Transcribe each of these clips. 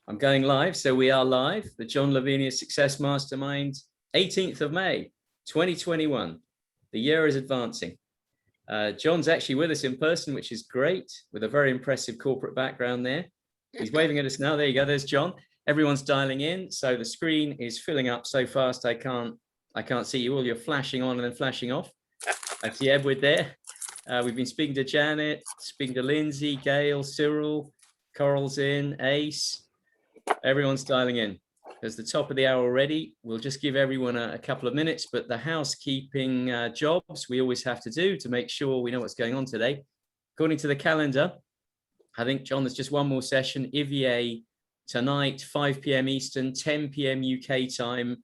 I'm going live. So we are live. The John Lavenia Success Mastermind, 18th of May, 2021. The year is advancing. John's actually with us in person, which is great, with a very impressive corporate background there. He's waving at us now. There you go. There's John. Everyone's dialing in. So the screen is filling up so fast I can't see you all. You're flashing on and then flashing off. I see Edward there. We've been speaking to Janet, speaking to Lindsay, Gail, Cyril, Coral's in, Ace. Everyone's dialing in. It's the top of the hour already. We'll just give everyone a couple of minutes, but the housekeeping jobs we always have to do to make sure we know what's going on today. According to the calendar, I think, John, there's just one more session, IVA tonight, 5 p.m. Eastern, 10 p.m. UK time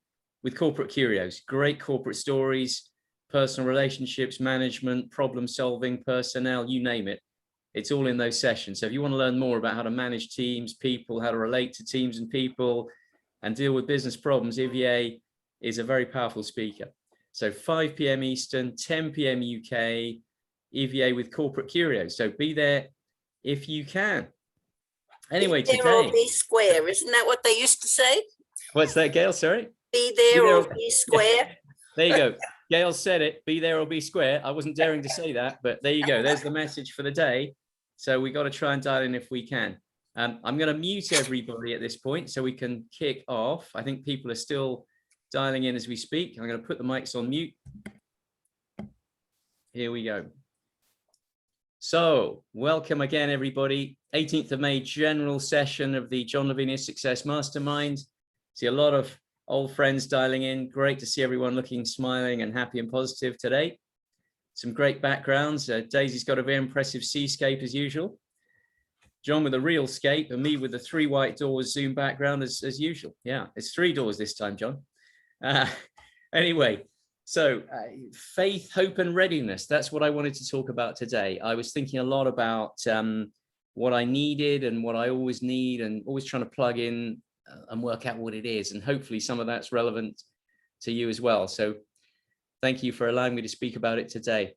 with Corporate Curios. Great corporate stories, personal relationships, management, problem solving, personnel, you name it. It's all in those sessions. So if you want to learn more about how to manage teams, people, how to relate to teams and people, and deal with business problems, IVA is a very powerful speaker. So 5 p.m. Eastern, 10 p.m. UK, EVA with Corporate Curios. So be there if you can. Anyway, be there today. Or be square, isn't that what they used to say? What's that, Gail? Sorry? Be there or be square. There you go. Gail said it, be there or be square. I wasn't daring to say that, but there you go. There's the message for the day. So we got to try and dial in if we can. I'm going to mute everybody at this point so we can kick off. I think people are still dialing in as we speak. I'm going to put the mics on mute. Here we go. So welcome again, everybody. 18th of May, general session of the John Lavenia Success Mastermind. See a lot of old friends dialing in. Great to see everyone looking, smiling and happy and positive today. Some great backgrounds. Daisy's got a very impressive seascape as usual. John with a real scape and me with the 3 white doors Zoom background as usual. Yeah, it's 3 doors this time, John. Anyway, so faith, hope and readiness. That's what I wanted to talk about today. I was thinking a lot about what I needed and what I always need and always trying to plug in and work out what it is. And hopefully some of that's relevant to you as well. So thank you for allowing me to speak about it today.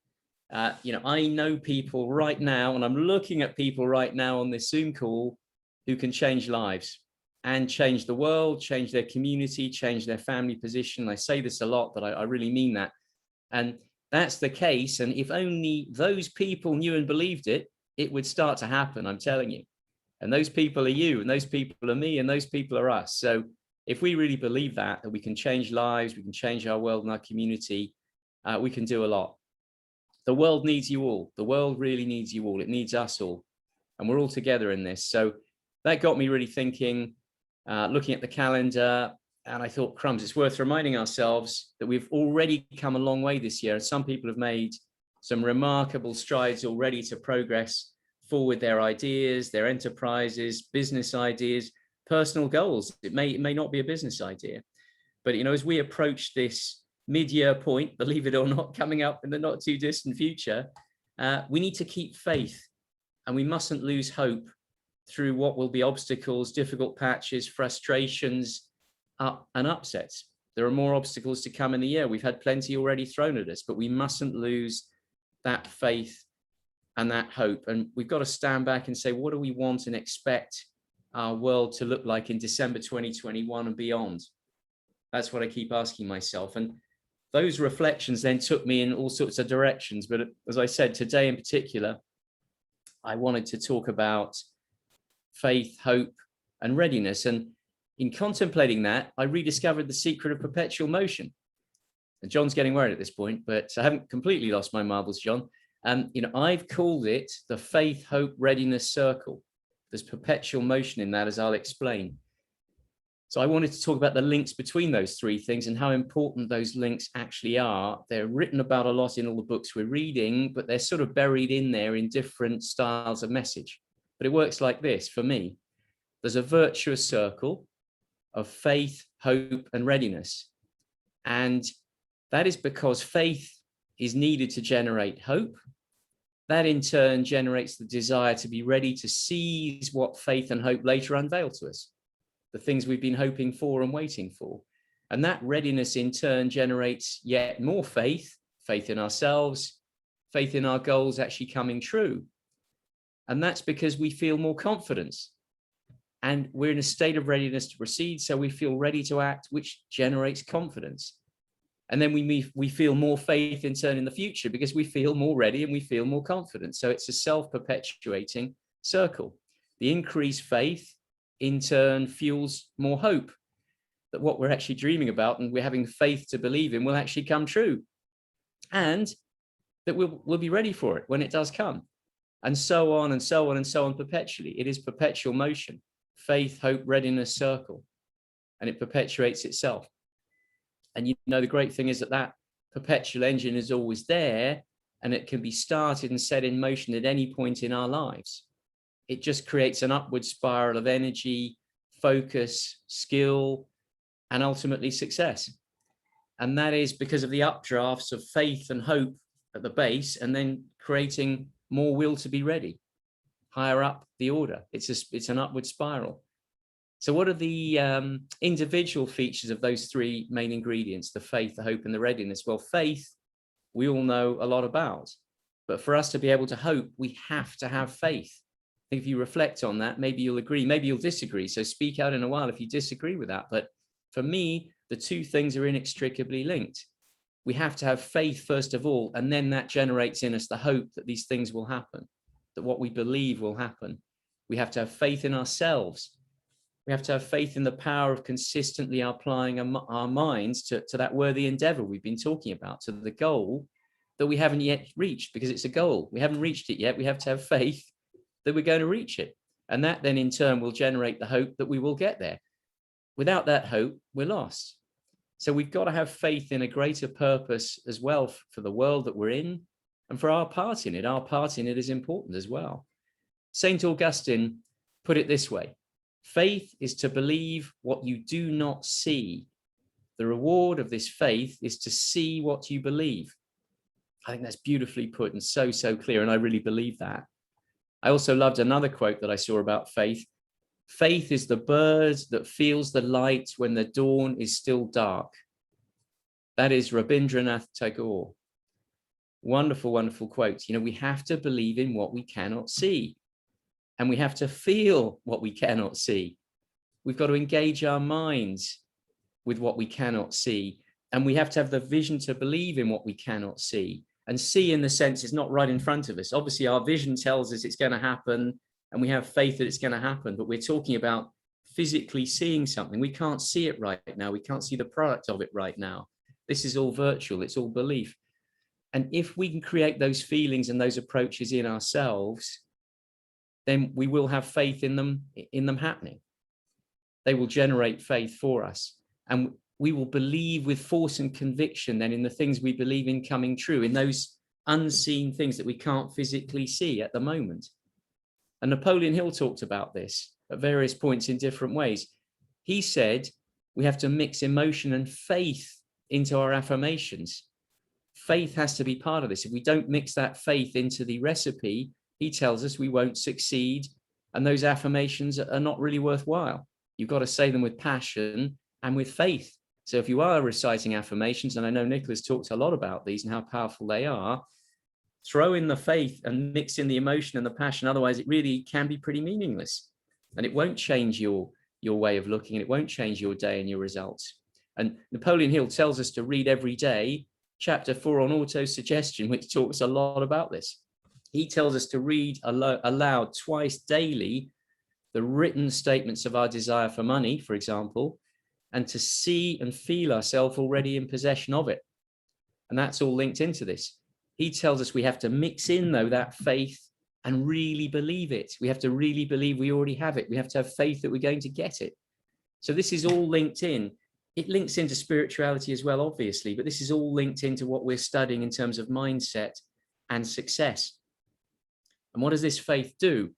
I know people right now, and I'm looking at people right now on this Zoom call who can change lives and change the world, change their community, change their family position. I say this a lot, but I really mean that. And that's the case. And if only those people knew and believed it, it would start to happen, I'm telling you. And those people are you, and those people are me, and those people are us. So if we really believe that we can change lives, we can change our world and our community, we can do a lot. The world needs you all. The world really needs you all. It needs us all. And we're all together in this. So that got me really thinking, looking at the calendar, and I thought, crumbs, it's worth reminding ourselves that we've already come a long way this year. And some people have made some remarkable strides already to progress forward their ideas, their enterprises, business ideas, personal goals. It may not be a business idea, but as we approach this mid-year point, believe it or not, coming up in the not too distant future, we need to keep faith and we mustn't lose hope through what will be obstacles, difficult patches, frustrations, and upsets. There are more obstacles to come in the year. We've had plenty already thrown at us, but we mustn't lose that faith and that hope. And we've got to stand back and say, what do we want and expect our world to look like in December 2021 and beyond? That's what I keep asking myself. And those reflections then took me in all sorts of directions. But as I said, today in particular, I wanted to talk about faith, hope, and readiness. And in contemplating that, I rediscovered the secret of perpetual motion. And John's getting worried at this point, but I haven't completely lost my marbles, John. I've called it the faith, hope, readiness circle. There's perpetual motion in that, as I'll explain. So I wanted to talk about the links between those 3 things and how important those links actually are. They're written about a lot in all the books we're reading, but they're sort of buried in there in different styles of message. But it works like this for me. There's a virtuous circle of faith, hope, and readiness. And that is because faith is needed to generate hope. That in turn generates the desire to be ready to seize what faith and hope later unveil to us. The things we've been hoping for and waiting for. And that readiness in turn generates yet more faith in ourselves, faith in our goals actually coming true. And that's because we feel more confidence. and we're in a state of readiness to proceed. So we feel ready to act, which generates confidence. And then we feel more faith in turn in the future because we feel more ready and we feel more confident. So it's a self-perpetuating circle. The increased faith in turn fuels more hope that what we're actually dreaming about and we're having faith to believe in will actually come true, and that we'll be ready for it when it does come, and so on and so on and so on perpetually. It is perpetual motion, faith, hope, readiness circle, and it perpetuates itself. And the great thing is that perpetual engine is always there, and it can be started and set in motion at any point in our lives. It just creates an upward spiral of energy, focus, skill, and ultimately success. And that is because of the updrafts of faith and hope at the base, and then creating more will to be ready higher up the order. It's an upward spiral. So what are the individual features of those three main ingredients, the faith, the hope, and the readiness? Well, faith, we all know a lot about, but for us to be able to hope, we have to have faith. I think if you reflect on that, maybe you'll agree, maybe you'll disagree. So speak out in a while if you disagree with that. But for me, the two things are inextricably linked. We have to have faith first of all, and then that generates in us the hope that these things will happen, that what we believe will happen. We have to have faith in ourselves. We have to have faith in the power of consistently applying our minds to that worthy endeavor we've been talking about, to the goal that we haven't yet reached, because it's a goal. We haven't reached it yet. We have to have faith that we're going to reach it. And that then in turn will generate the hope that we will get there. Without that hope, we're lost. So we've got to have faith in a greater purpose as well for the world that we're in and for our part in it. Our part in it is important as well. St. Augustine put it this way: faith is to believe what you do not see. The reward of this faith is to see what you believe. I think that's beautifully put and so clear, and I really believe that. I also loved another quote that I saw about faith. Faith is the bird that feels the light when the dawn is still dark. That is Rabindranath Tagore. Wonderful, wonderful quotes. We have to believe in what we cannot see, and we have to feel what we cannot see. We've got to engage our minds with what we cannot see, and we have to have the vision to believe in what we cannot see. And see in the sense it's not right in front of us. Obviously, our vision tells us it's going to happen, and we have faith that it's going to happen, but we're talking about physically seeing something. We can't see it right now. We can't see the product of it right now. This is all virtual. It's all belief. And if we can create those feelings and those approaches in ourselves, then we will have faith in them happening. They will generate faith for us. And we will believe with force and conviction then in the things we believe in coming true, in those unseen things that we can't physically see at the moment. And Napoleon Hill talked about this at various points in different ways. He said we have to mix emotion and faith into our affirmations. Faith has to be part of this. If we don't mix that faith into the recipe, he tells us we won't succeed, and those affirmations are not really worthwhile. You've got to say them with passion and with faith. So if you are reciting affirmations, and I know Nicola's talked a lot about these and how powerful they are, throw in the faith and mix in the emotion and the passion. Otherwise, it really can be pretty meaningless, and it won't change your way of looking, and it won't change your day and your results. And Napoleon Hill tells us to read every day chapter 4 on auto-suggestion, which talks a lot about this. He tells us to read aloud twice daily the written statements of our desire for money, for example, and to see and feel ourselves already in possession of it. And that's all linked into this. He tells us we have to mix in, though, that faith and really believe it. We have to really believe we already have it. We have to have faith that we're going to get it. So this is all linked in. It links into spirituality as well, obviously, but this is all linked into what we're studying in terms of mindset and success. And what does this faith do?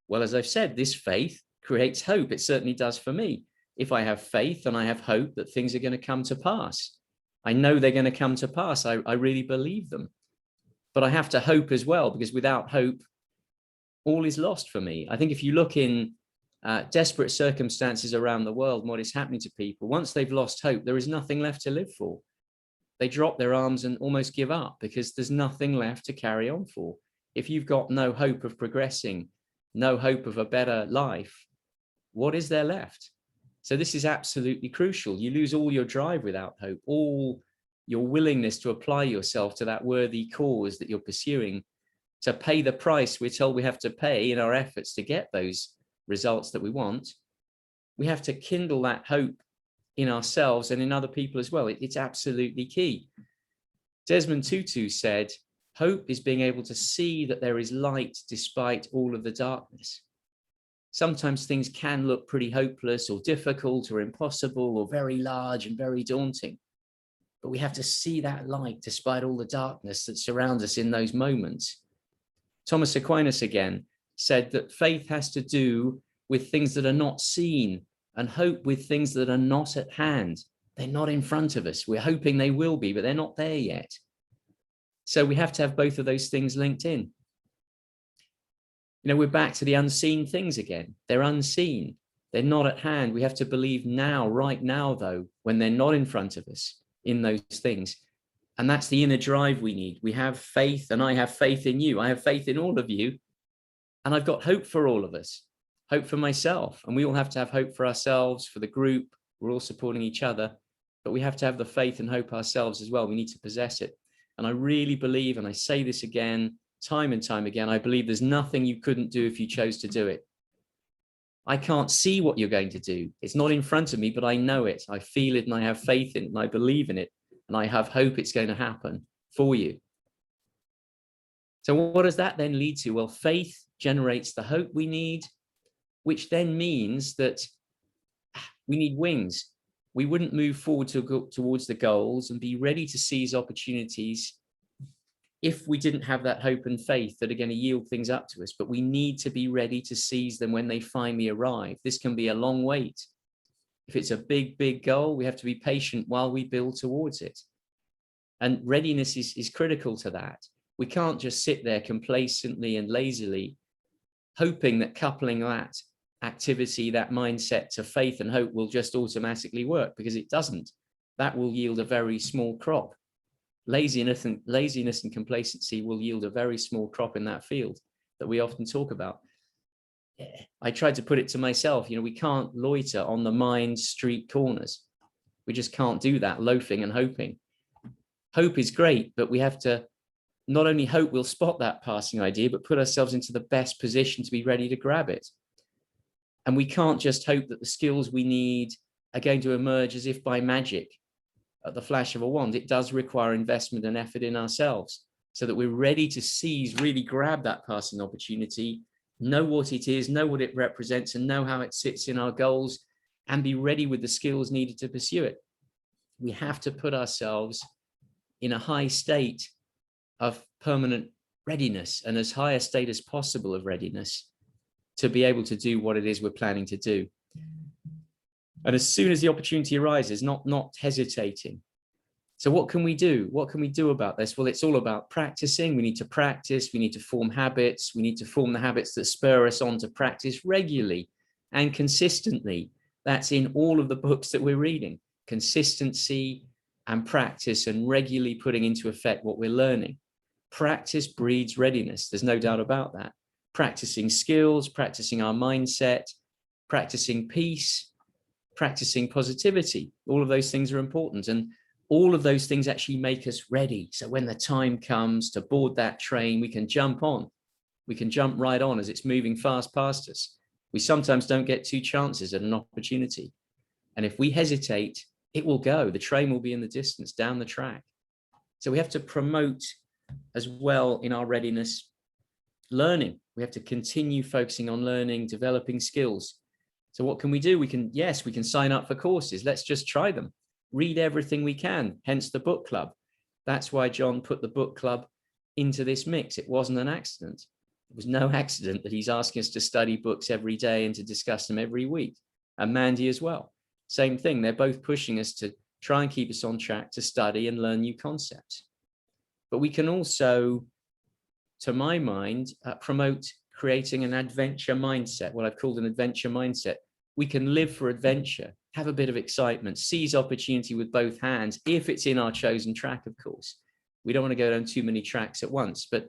Well, as I've said, this faith creates hope. It certainly does for me. If I have faith and I have hope that things are going to come to pass, I know they're going to come to pass. I really believe them. But I have to hope as well, because without hope, all is lost for me. I think if you look in desperate circumstances around the world, what is happening to people, once they've lost hope, there is nothing left to live for. They drop their arms and almost give up because there's nothing left to carry on for. If you've got no hope of progressing, no hope of a better life, what is there left? So this is absolutely crucial. You lose all your drive without hope, all your willingness to apply yourself to that worthy cause that you're pursuing, to pay the price we're told we have to pay in our efforts to get those results that we want. We have to kindle that hope in ourselves and in other people as well. It's absolutely key. Desmond Tutu said, hope is being able to see that there is light despite all of the darkness. Sometimes things can look pretty hopeless or difficult or impossible or very large and very daunting. But we have to see that light despite all the darkness that surrounds us in those moments. Thomas Aquinas again said that faith has to do with things that are not seen and hope with things that are not at hand. They're not in front of us. We're hoping they will be, but they're not there yet. So we have to have both of those things linked in. You know, we're back to the unseen things again. They're unseen. They're not at hand. We have to believe now, right now, though, when they're not in front of us in those things. And that's the inner drive we need. We have faith, and I have faith in you. I have faith in all of you. And I've got hope for all of us, hope for myself. And we all have to have hope for ourselves, for the group. We're all supporting each other, but we have to have the faith and hope ourselves as well. We need to possess it. And I really believe, and I say this again, time and time again, I believe there's nothing you couldn't do if you chose to do it. I can't see what you're going to do. It's not in front of me, but I know it. I feel it, and I have faith in it, and I believe in it, and I have hope it's going to happen for you. So what does that then lead to? Well, faith generates the hope we need, which then means that we need wings. We wouldn't move forward towards the goals and be ready to seize opportunities if we didn't have that hope and faith that are going to yield things up to us. But we need to be ready to seize them when they finally arrive. This can be a long wait. If it's a big, big goal, we have to be patient while we build towards it. And readiness is critical to that. We can't just sit there complacently and lazily, hoping that coupling that activity, that mindset to faith and hope will just automatically work, because it doesn't. That will yield a very small crop. Laziness and complacency will yield a very small crop in that field that we often talk about. I tried to put it to myself, you know, we can't loiter on the mind street corners. We just can't do that, loafing and hoping. Hope is great, but we have to not only hope we'll spot that passing idea, but put ourselves into the best position to be ready to grab it. And we can't just hope that the skills we need are going to emerge as if by magic at the flash of a wand. It does require investment and effort in ourselves so that we're ready to seize, really grab that passing opportunity, know what it is, know what it represents, and know how it sits in our goals, and be ready with the skills needed to pursue it. We have to put ourselves in a high state of permanent readiness, and as high a state as possible of readiness, to be able to do what it is we're planning to do. And as soon as the opportunity arises, not hesitating. So what can we do? What can we do about this? Well, it's all about practicing. We need to practice. We need to form habits. We need to form the habits that spur us on to practice regularly and consistently. That's in all of the books that we're reading. Consistency and practice, and regularly putting into effect what we're learning. Practice breeds readiness. There's no doubt about that. Practicing skills, practicing our mindset, practicing peace, practicing positivity. All of those things are important. And all of those things actually make us ready. So when the time comes to board that train, we can jump on. We can jump right on as it's moving fast past us. We sometimes don't get two chances at an opportunity. And if we hesitate, it will go. The train will be in the distance down the track. So we have to promote as well in our readiness learning. We have to continue focusing on learning, developing skills. So what can we do? We can sign up for courses. Let's just try them. Read everything we can, hence the book club. That's why John put the book club into this mix. It wasn't an accident. It was no accident that he's asking us to study books every day and to discuss them every week. And Mandy as well. Same thing. They're both pushing us to try and keep us on track to study and learn new concepts. But we can also, to my mind, promote creating an adventure mindset, what I've called an adventure mindset. We can live for adventure, have a bit of excitement, seize opportunity with both hands, if it's in our chosen track, of course. We don't want to go down too many tracks at once, but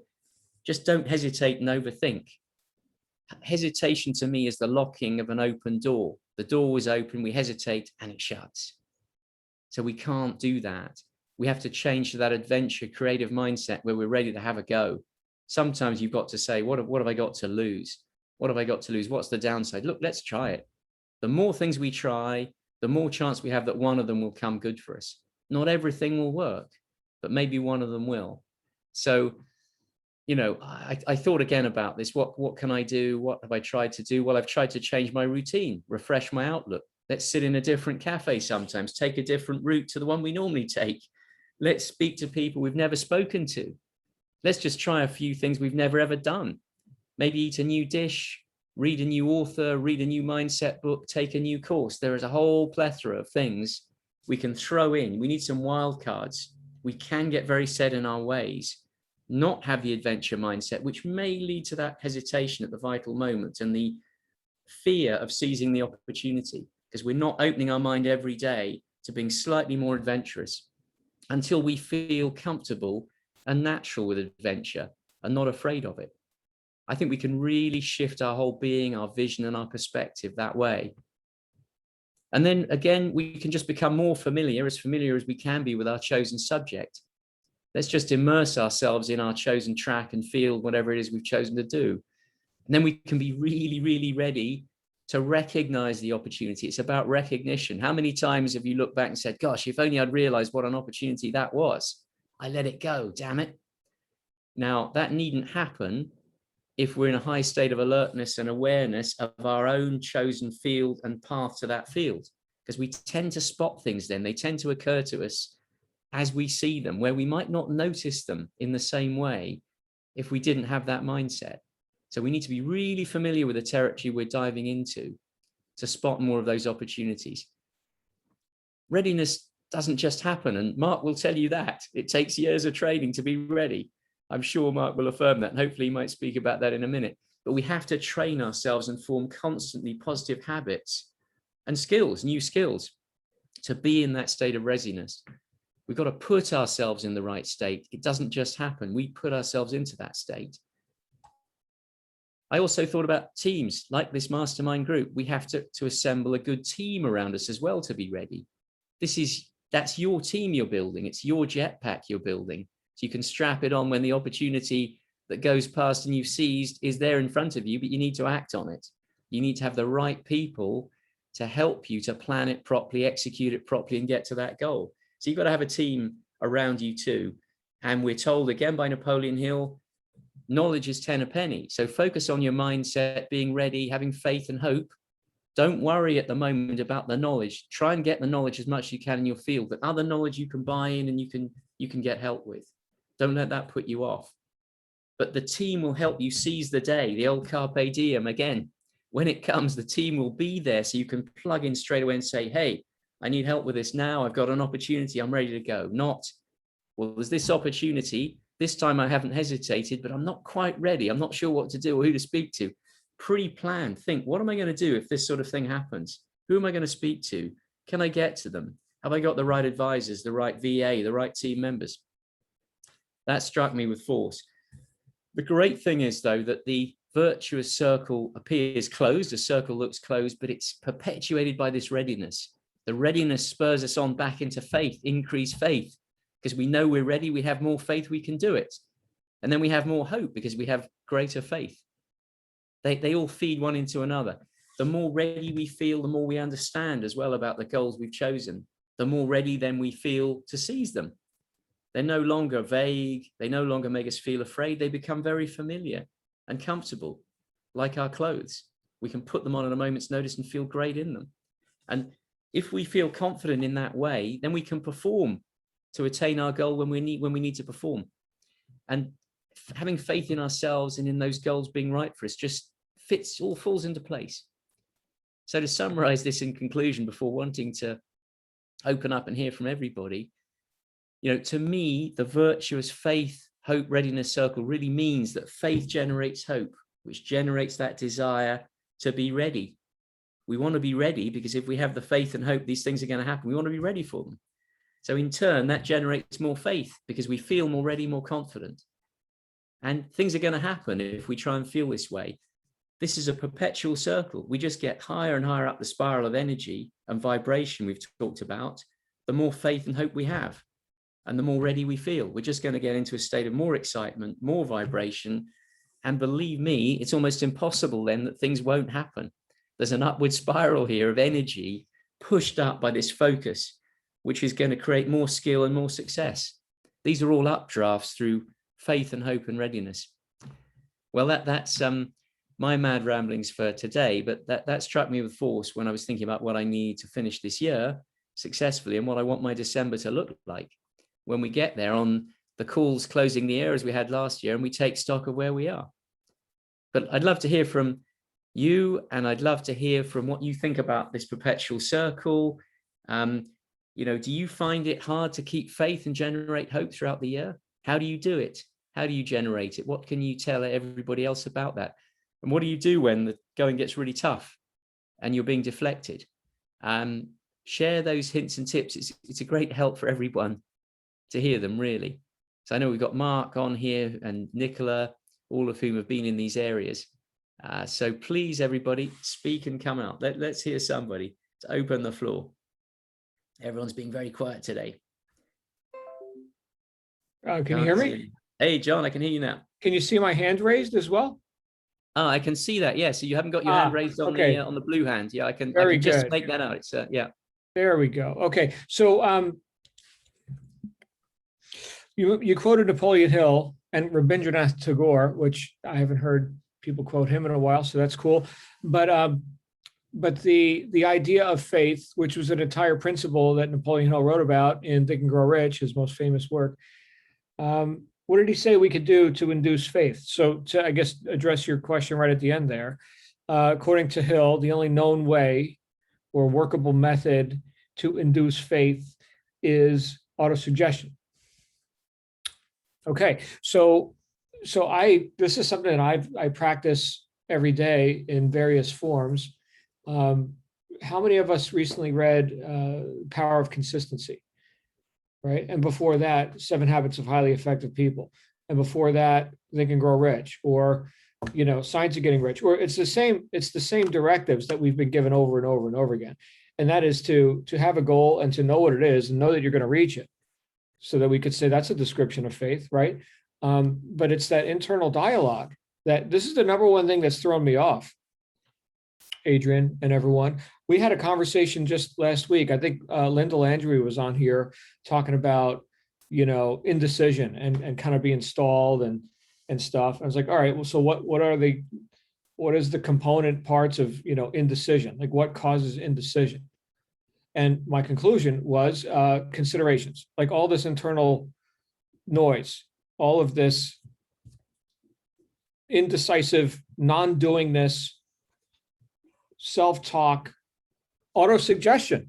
just don't hesitate and overthink. hesitation to me is the locking of an open door. The door was open, we hesitate, and it shuts. So we can't do that. We have to change to that adventure, creative mindset where we're ready to have a go. Sometimes you've got to say, what have I got to lose? What have I got to lose? What's the downside? Look, let's try it. The more things we try, the more chance we have that one of them will come good for us. Not everything will work, but maybe one of them will. So, you know, I thought again about this. What can I do? What have I tried to do? Well, I've tried to change my routine, refresh my outlook. Let's sit in a different cafe sometimes, take a different route to the one we normally take. Let's speak to people we've never spoken to. Let's just try a few things we've never ever done. Maybe eat a new dish, read a new author, read a new mindset book, take a new course. There is a whole plethora of things we can throw in. We need some wild cards. We can get very set in our ways, not have the adventure mindset, which may lead to that hesitation at the vital moment and the fear of seizing the opportunity, because we're not opening our mind every day to being slightly more adventurous until we feel comfortable and natural with adventure and not afraid of it. I think we can really shift our whole being, our vision, and our perspective that way. And then again, we can just become more familiar as we can be with our chosen subject. Let's just immerse ourselves in our chosen track and field, whatever it is we've chosen to do. And then we can be really, really ready to recognize the opportunity. It's about recognition. How many times have you looked back and said, gosh, if only I'd realized what an opportunity that was. I let it go, damn it. Now, that needn't happen if we're in a high state of alertness and awareness of our own chosen field and path to that field, because we tend to spot things then. They tend to occur to us as we see them, where we might not notice them in the same way if we didn't have that mindset. So we need to be really familiar with the territory we're diving into to spot more of those opportunities. Readiness doesn't just happen, and Mark will tell you that. It takes years of training to be ready. I'm sure Mark will affirm that, and hopefully he might speak about that in a minute. But we have to train ourselves and form constantly positive habits and skills, new skills, to be in that state of readiness. We've got to put ourselves in the right state. It doesn't just happen. We put ourselves into that state. I also thought about teams like this mastermind group. We have to assemble a good team around us as well to be ready. That's your team you're building. It's your jetpack you're building. So you can strap it on when the opportunity that goes past and you've seized is there in front of you, but you need to act on it. You need to have the right people to help you to plan it properly, execute it properly, and get to that goal. So you've got to have a team around you too. And we're told again by Napoleon Hill, knowledge is 10 a penny. So focus on your mindset, being ready, having faith and hope. Don't worry at the moment about the knowledge. Try and get the knowledge as much as you can in your field. But other knowledge you can buy in and you can get help with. Don't let that put you off. But the team will help you seize the day. The old carpe diem again. When it comes, the team will be there so you can plug in straight away and say, hey, I need help with this now. I've got an opportunity. I'm ready to go. Not, well, there's this opportunity. This time I haven't hesitated, but I'm not quite ready. I'm not sure what to do or who to speak to. Pre-plan. Think, what am I going to do if this sort of thing happens? Who am I going to speak to? Can I get to them? Have I got the right advisors, the right VA, the right team members? That struck me with force. The great thing is, though, that the virtuous circle appears closed. The circle looks closed, but it's perpetuated by this readiness. The readiness spurs us on back into faith, increased faith, because we know we're ready. We have more faith, we can do it. And then we have more hope because we have greater faith. They all feed one into another. The more ready we feel, the more we understand as well about the goals we've chosen. The more ready then we feel to seize them. They're no longer vague. They no longer make us feel afraid. They become very familiar and comfortable, like our clothes. We can put them on at a moment's notice and feel great in them. And if we feel confident in that way, then we can perform to attain our goal when we need to perform. And having faith in ourselves and in those goals being right for us just all falls into place. So to summarize this in conclusion, before wanting to open up and hear from everybody, to me, the virtuous faith, hope, readiness circle really means that faith generates hope, which generates that desire to be ready. We want to be ready because if we have the faith and hope these things are going to happen, we want to be ready for them. So in turn, that generates more faith because we feel more ready, more confident. And things are going to happen if we try and feel this way. this is a perpetual circle. We just get higher and higher up the spiral of energy and vibration we've talked about, the more faith and hope we have, and the more ready we feel. We're just going to get into a state of more excitement, more vibration. And believe me, it's almost impossible then that things won't happen. There's an upward spiral here of energy pushed up by this focus, which is going to create more skill and more success. These are all updrafts through faith and hope and readiness. Well, that's my mad ramblings for today, but that struck me with force when I was thinking about what I need to finish this year successfully and what I want my December to look like when we get there on the calls closing the year as we had last year and we take stock of where we are. But I'd love to hear from you, and I'd love to hear from what you think about this perpetual circle. You know, do you find it hard to keep faith and generate hope throughout the year? How do you do it? How do you generate it? What can you tell everybody else about that? And what do you do when the going gets really tough and you're being deflected? Share those hints and tips. It's a great help for everyone to hear them, really. So I know we've got Mark on here and Nicola, all of whom have been in these areas. So please, everybody, speak and come out. Let's hear somebody to open the floor. Everyone's being very quiet today. Can you hear me? Hey, John, I can hear you now. Can you see my hand raised as well? Oh, I can see that. Yeah. So you haven't got your hand raised on the blue hand. Yeah, I can just make that out. It's yeah. There we go. Okay. So you quoted Napoleon Hill and Rabindranath Tagore, which I haven't heard people quote him in a while, so that's cool. But the idea of faith, which was an entire principle that Napoleon Hill wrote about in Think and Grow Rich, his most famous work. What did he say we could do to induce faith? So to, I guess, address your question right at the end there, according to Hill, the only known way or workable method to induce faith is autosuggestion. Okay, so this is something that I practice every day in various forms. How many of us recently read Power of Consistency? Right, and before that, 7 Habits of Highly Effective People, and before that, Think and Grow Rich, or Science of Getting Rich, or it's the same directives that we've been given over and over and over again, and that is to have a goal and to know what it is and know that you're going to reach it, so that we could say that's a description of faith, right? But it's that internal dialogue that this is the number one thing that's thrown me off, Adrian and everyone. We had a conversation just last week. I think Linda Landry was on here talking about, indecision and kind of being stalled and stuff. I was like, all right, well, so what is the component parts of, indecision? Like what causes indecision? And my conclusion was considerations, like all this internal noise, all of this indecisive, non-doingness, self-talk, autosuggestion.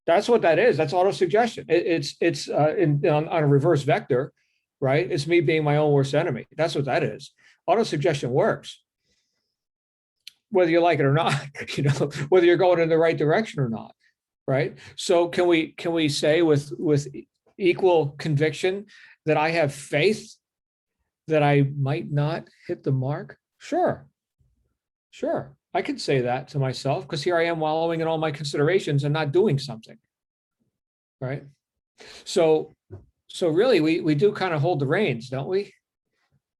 That's what that is. That's autosuggestion. It's on a reverse vector, right? It's me being my own worst enemy. That's what that is. Autosuggestion works, whether you like it or not. Whether you're going in the right direction or not, right? So can we say with equal conviction that I have faith that I might not hit the mark? Sure. I could say that to myself because here I am wallowing in all my considerations and not doing something, right? So really we do kind of hold the reins, don't we?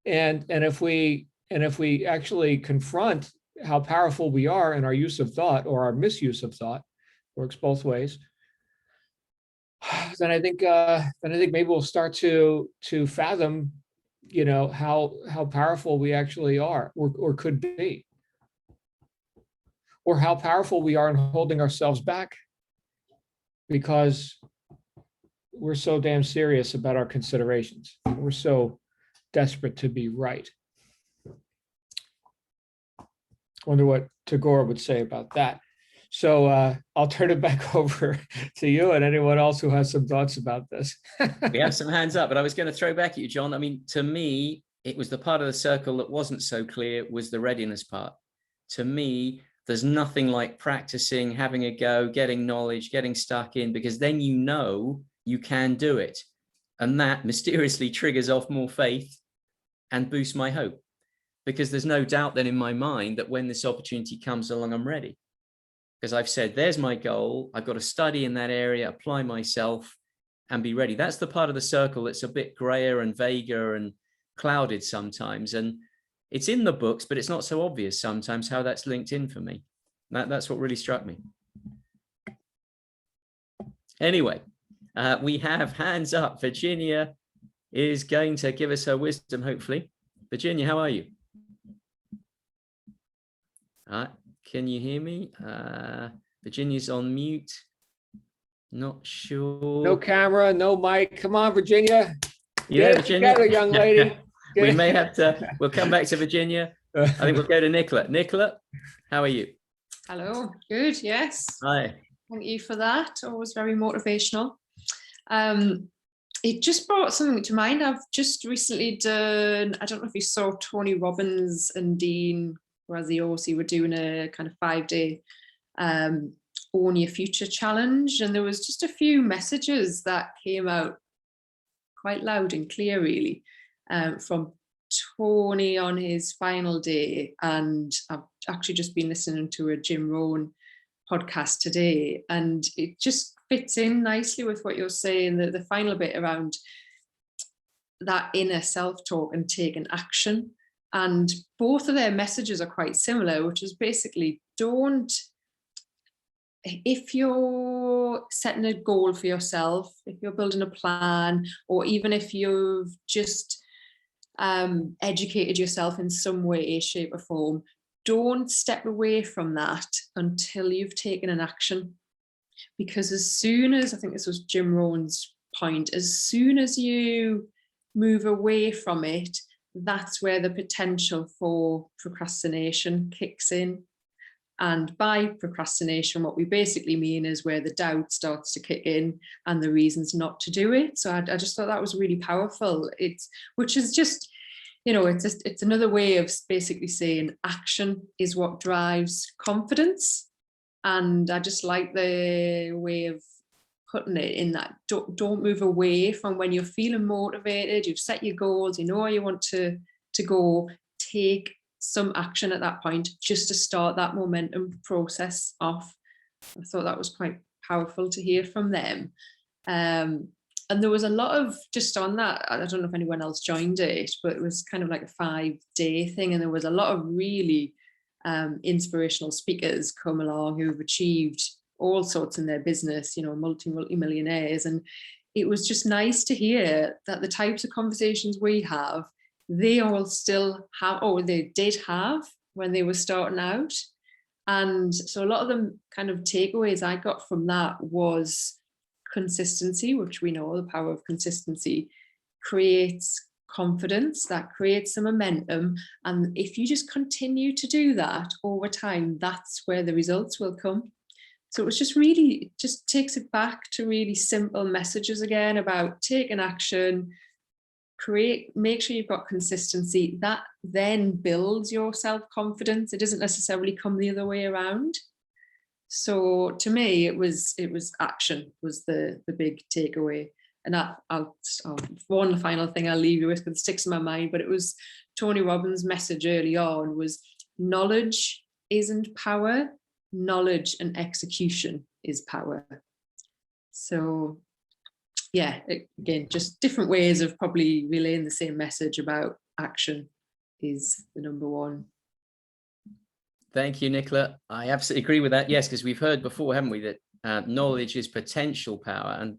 And if we actually confront how powerful we are in our use of thought or our misuse of thought, works both ways, then I think maybe we'll start to fathom, how powerful we actually are or could be. Or how powerful we are in holding ourselves back because we're so damn serious about our considerations. We're so desperate to be right. Wonder what Tagore would say about that. So I'll turn it back over to you and anyone else who has some thoughts about this. We have some hands up, but I was going to throw back at you, John. I mean, to me, it was the part of the circle that wasn't so clear was the readiness part. To me, there's nothing like practicing, having a go, getting knowledge, getting stuck in, because then you can do it. And that mysteriously triggers off more faith and boosts my hope. because there's no doubt then in my mind that when this opportunity comes along, I'm ready. Because I've said, there's my goal. I've got to study in that area, apply myself and be ready. That's the part of the circle that's a bit grayer and vaguer and clouded sometimes. And it's in the books, but it's not so obvious sometimes how that's linked in for me. That's what really struck me. Anyway, we have hands up. Virginia is going to give us her wisdom, hopefully. Virginia, how are you? Can you hear me? Virginia's on mute. Not sure. No camera, no mic. Come on, Virginia. Yeah, Virginia. Together, young lady. We may have to, we'll come back to Virginia. I think we'll go to Nicola. Nicola, how are you? Hello, good, yes. Hi. Thank you for that. Always very motivational. It just brought something to mind. I've just recently done, I don't know if you saw Tony Robbins and Dean Graziosi were doing a kind of 5-day Own Your Future challenge. And there was just a few messages that came out quite loud and clear, really, from Tony on his final day. And I've actually just been listening to a Jim Rohn podcast today, and it just fits in nicely with what you're saying, the final bit around that inner self-talk and taking action. And both of their messages are quite similar, which is basically if you're setting a goal for yourself, if you're building a plan, or even if you've just educated yourself in some way, shape or form, don't step away from that until you've taken an action. Because as soon as, I think this was Jim Rohn's point, as soon as you move away from it, that's where the potential for procrastination kicks in. And by procrastination, what we basically mean is where the doubt starts to kick in and the reasons not to do it. So I just thought that was really powerful. Which is just, it's another way of basically saying action is what drives confidence. And I just like the way of putting it in that don't move away from when you're feeling motivated, you've set your goals, you know where you want to go, take some action at that point just to start that momentum process off. I thought that was quite powerful to hear from them. And there was a lot of, just on that, I don't know if anyone else joined it, but it was kind of like a 5-day thing. And there was a lot of really inspirational speakers come along who've achieved all sorts in their business, multi-millionaires. And it was just nice to hear that the types of conversations we have, they all still have, or they did have when they were starting out. And so a lot of the kind of takeaways I got from that was consistency, which we know the power of consistency creates confidence, that creates some momentum. And if you just continue to do that over time, that's where the results will come. So it was just really, just takes it back to really simple messages again about taking action, make sure you've got consistency. That then builds your self-confidence. It doesn't necessarily come the other way around. So to me, it was action was the big takeaway. And one final thing I'll leave you with, because it sticks in my mind, but it was Tony Robbins' message early on was knowledge isn't power, knowledge and execution is power. So yeah, again, just different ways of probably relaying the same message about action is the number one. Thank you, Nicola. I absolutely agree with that. Yes, because we've heard before, haven't we, that knowledge is potential power, and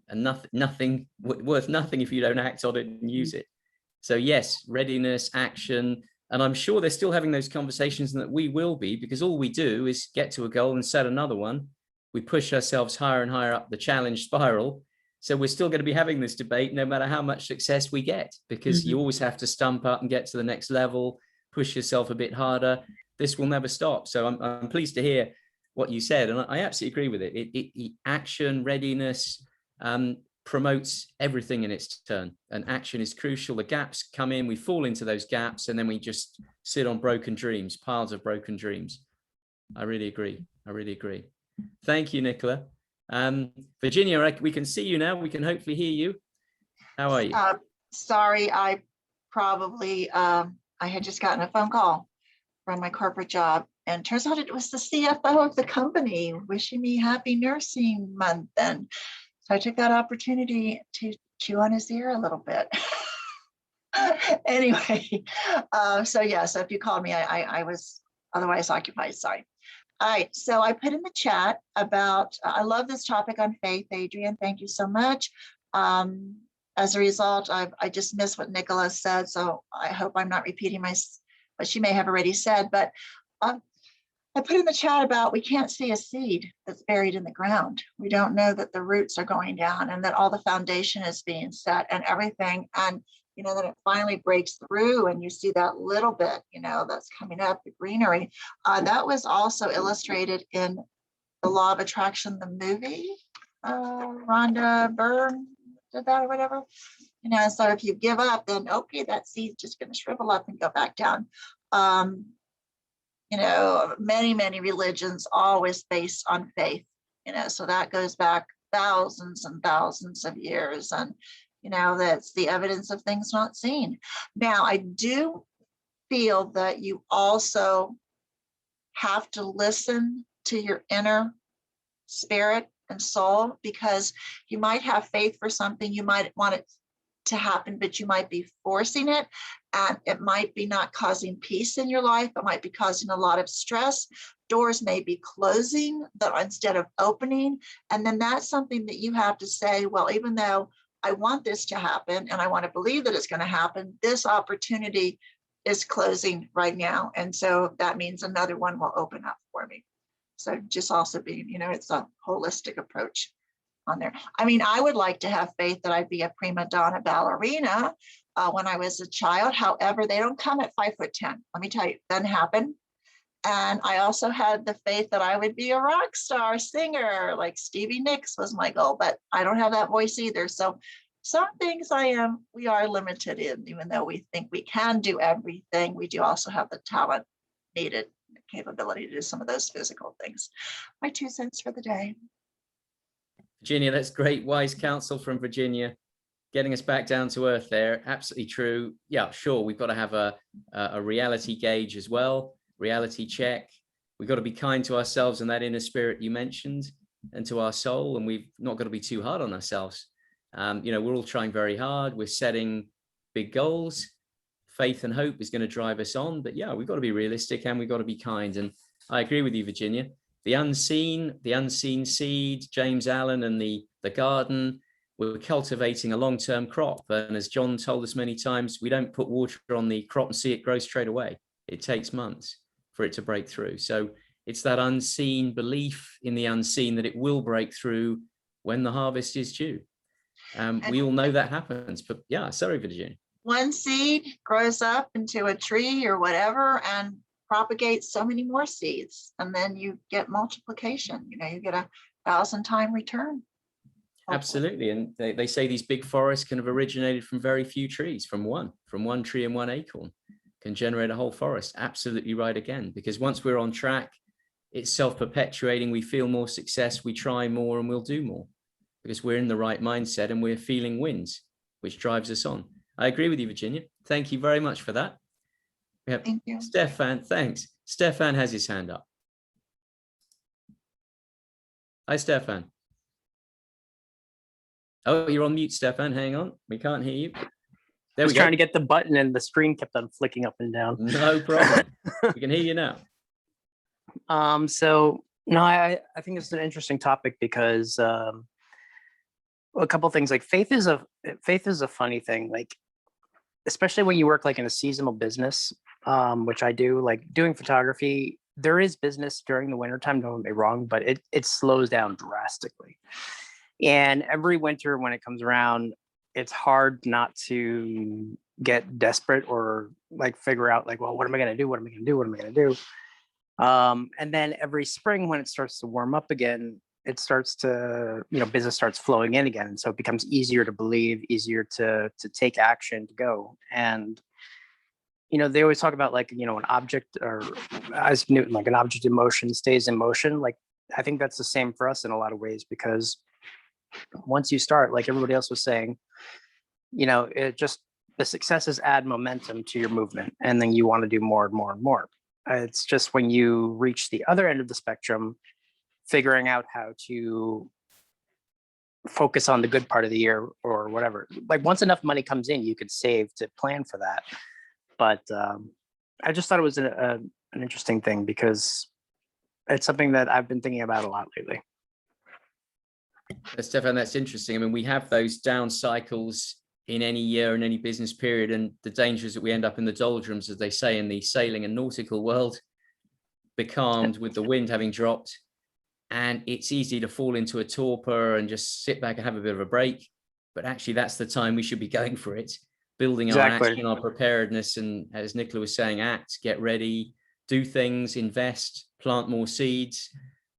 nothing worth nothing if you don't act on it and use it. So yes, readiness, action, and I'm sure they're still having those conversations, and that we will be, because all we do is get to a goal and set another one. We push ourselves higher and higher up the challenge spiral. So we're still going to be having this debate no matter how much success we get, because you always have to stump up and get to the next level, push yourself a bit harder. This will never stop. So I'm pleased to hear what you said, and I absolutely agree with it. Action, readiness promotes everything in its turn, and action is crucial. The gaps come in, we fall into those gaps, and then we just sit on broken dreams, piles of broken dreams. I really agree. Thank you, Nicola. Virginia, we can see you now. We can hopefully hear you. How are you? Sorry, I probably I had just gotten a phone call from my corporate job, and turns out it was the CFO of the company wishing me happy nursing month. And so I took that opportunity to chew on his ear a little bit. Anyway, so if you called me, I was otherwise occupied, sorry. All right, so I put in the chat about, I love this topic on faith, Adrian, thank you so much. As a result, I just missed what Nicola said, so I hope I'm not repeating what she may have already said, but I put in the chat about we can't see a seed that's buried in the ground. We don't know that the roots are going down and that all the foundation is being set and everything. And, that it finally breaks through and you see that little bit, that's coming up, the greenery. That was also illustrated in The Law of Attraction, the movie. Rhonda Byrne did that or whatever. So if you give up, then okay, that seed's just going to shrivel up and go back down. Many religions always based on faith, so that goes back thousands and thousands of years. And, that's the evidence of things not seen. Now, I do feel that you also have to listen to your inner spirit and soul, because you might have faith for something, you might want it to happen, but you might be forcing it, and it might be not causing peace in your life. It might be causing a lot of stress. Doors may be closing instead of opening. And then that's something that you have to say, well, even though I want this to happen and I want to believe that it's going to happen, this opportunity is closing right now. And so that means another one will open up for me. So just also being, it's a holistic approach on there. I mean, I would like to have faith that I'd be a prima donna ballerina when I was a child. However, they don't come at 5'10". Let me tell you, it doesn't happen. And I also had the faith that I would be a rock star singer, like Stevie Nicks was my goal, but I don't have that voice either. So some things we are limited in, even though we think we can do everything, we do also have the talent needed, the capability to do some of those physical things. My 2 cents for the day. Virginia, that's great wise counsel from Virginia, getting us back down to earth there. Absolutely true. Yeah, sure, we've got to have a reality gauge as well. Reality check. We've got to be kind to ourselves and that inner spirit you mentioned, and to our soul, and we've not got to be too hard on ourselves. We're all trying very hard. We're setting big goals. Faith and hope is going to drive us on, but yeah, we've got to be realistic and we've got to be kind. And I agree with you, Virginia. The unseen seed, James Allen and the garden, we're cultivating a long-term crop. And as John told us many times, we don't put water on the crop and see it grow straight away. It takes months for it to break through. So it's that unseen belief in the unseen that it will break through when the harvest is due. We all know that happens, but yeah, sorry, Virginia. One seed grows up into a tree or whatever and propagates so many more seeds. And then you get multiplication, you get 1,000-time return. Absolutely. And they say these big forests can have originated from very few trees, from one tree and one acorn. Can generate a whole forest. Absolutely right again, because once we're on track, it's self-perpetuating. We feel more success, we try more, and we'll do more because we're in the right mindset and we're feeling wins, which drives us on. I agree with you, Virginia. Thank you very much for that. We have Thank you. Stefan. Thanks. Stefan has his hand up. Hi, Stefan. Oh, you're on mute, Stefan. Hang on. We can't hear you. I was trying to get the button and the screen kept on flicking up and down. No problem. We can hear you now. So no, I think it's an interesting topic because a couple of things, like faith is a funny thing, like especially when you work like in a seasonal business, which I do, like doing photography. There is business during the wintertime, don't get me wrong, but it slows down drastically. And every winter when it comes around, it's hard not to get desperate or like figure out like, well, what am I going to do? What am I going to do? What am I going to do? And then every spring when it starts to warm up again, it starts to, business starts flowing in again. And so it becomes easier to believe, easier to take action, to go. And, they always talk about like, an object, or as Newton, like an object in motion stays in motion. Like, I think that's the same for us in a lot of ways, because once you start, like everybody else was saying, it just the successes add momentum to your movement, and then you want to do more and more and more. It's just when you reach the other end of the spectrum, figuring out how to focus on the good part of the year or whatever. Like once enough money comes in, you could save to plan for that. But I just thought it was an interesting thing because it's something that I've been thinking about a lot lately. Stefan, that's interesting. I mean, we have those down cycles in any year, in any business period, and the danger is that we end up in the doldrums, as they say in the sailing and nautical world, becalmed with the wind having dropped. And it's easy to fall into a torpor and just sit back and have a bit of a break. But actually, that's the time we should be going for it, building our action, our preparedness. And as Nicola was saying, act, get ready, do things, invest, plant more seeds.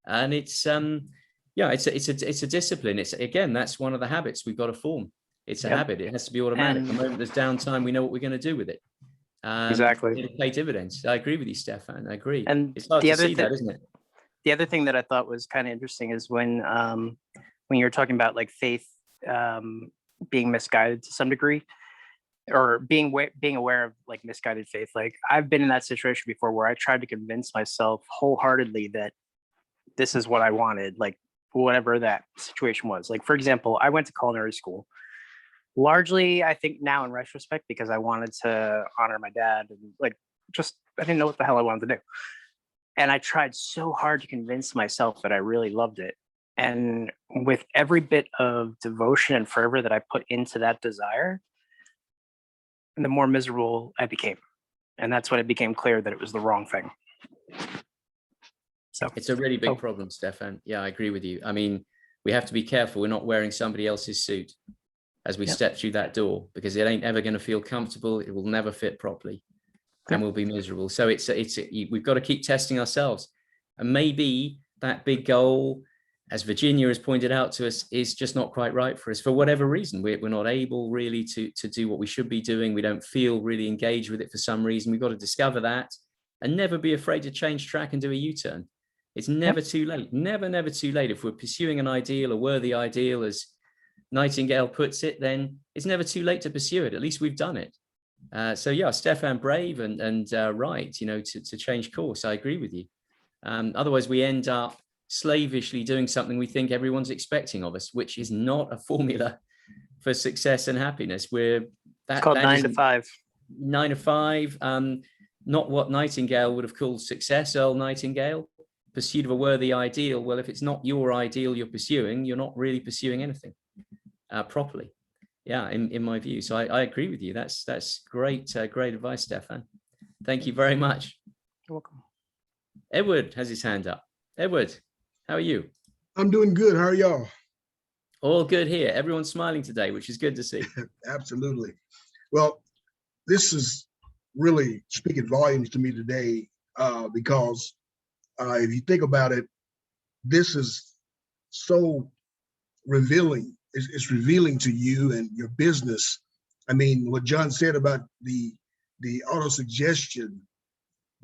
And it's, yeah, it's a discipline. It's, again, that's one of the habits we've got to form. It's a habit. It has to be automatic. The moment there's downtime, we know what we're going to do with it. Exactly. It'll pay dividends. I agree with you, Stefan. I agree. And it's hard to see that, isn't it? The other thing that I thought was kind of interesting is when you're talking about like faith being misguided to some degree, or being aware of like misguided faith. Like I've been in that situation before where I tried to convince myself wholeheartedly that this is what I wanted, like whatever that situation was. Like, for example, I went to culinary school. Largely, I think now in retrospect, because I wanted to honor my dad and like, just, I didn't know what the hell I wanted to do. And I tried so hard to convince myself that I really loved it. And with every bit of devotion and fervor that I put into that desire, the more miserable I became. And that's when it became clear that it was the wrong thing. So it's a really big problem, Stefan. Yeah, I agree with you. I mean, we have to be careful we're not wearing somebody else's suit as we step through that door, because it ain't ever going to feel comfortable. It will never fit properly. And we'll be miserable. So we've got to keep testing ourselves. And maybe that big goal, as Virginia has pointed out to us, is just not quite right for us for whatever reason. We're not able really to do what we should be doing. We don't feel really engaged with it for some reason. We've got to discover that and never be afraid to change track and do a U-turn. It's never too late. Never too late. If we're pursuing an ideal, a worthy ideal, as Nightingale puts it, then it's never too late to pursue it. At least we've done it. So yeah, Stefan, brave and right, to change course. I agree with you. Otherwise, we end up slavishly doing something we think everyone's expecting of us, which is not a formula for success and happiness. It's called 9 to 5. 9 to 5. Not what Nightingale would have called success. Earl Nightingale, pursuit of a worthy ideal. Well, if it's not your ideal you're pursuing, you're not really pursuing anything properly. Yeah, in my view. So I agree with you. That's great, great advice, Stefan. Thank you very much. You're welcome. Edward has his hand up. Edward, how are you? I'm doing good. How are y'all? All good here. Everyone's smiling today, which is good to see. Absolutely. Well, this is really speaking volumes to me today because if you think about it, this is so revealing. It's revealing to you and your business. I mean, what John said about the auto-suggestion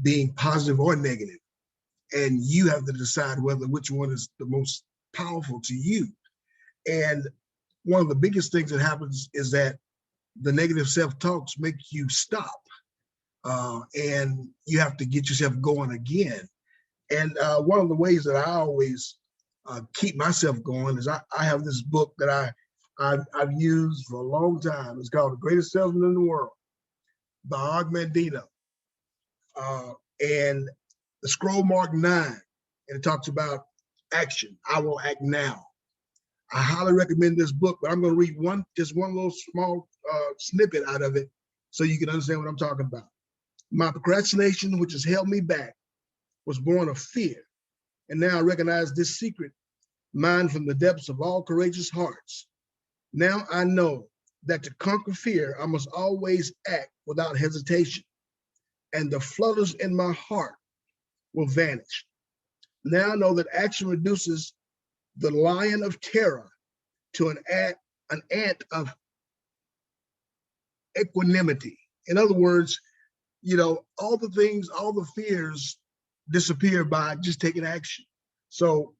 being positive or negative, and you have to decide which one is the most powerful to you. And one of the biggest things that happens is that the negative self-talks make you stop, and you have to get yourself going again. And one of the ways that I always keep myself going is I have this book that I've used for a long time. It's called The Greatest Salesman in the World by Og Mandino. And the scroll mark 9, and it talks about action. I will act now. I highly recommend this book, but I'm going to read just one little small snippet out of it so you can understand what I'm talking about. My procrastination, which has held me back, was born of fear. And now I recognize this secret, mine from the depths of all courageous hearts. Now I know that to conquer fear, I must always act without hesitation, and the flutters in my heart will vanish. Now I know that action reduces the lion of terror to an ant of equanimity. In other words, all the things, all the fears disappear by just taking action. So,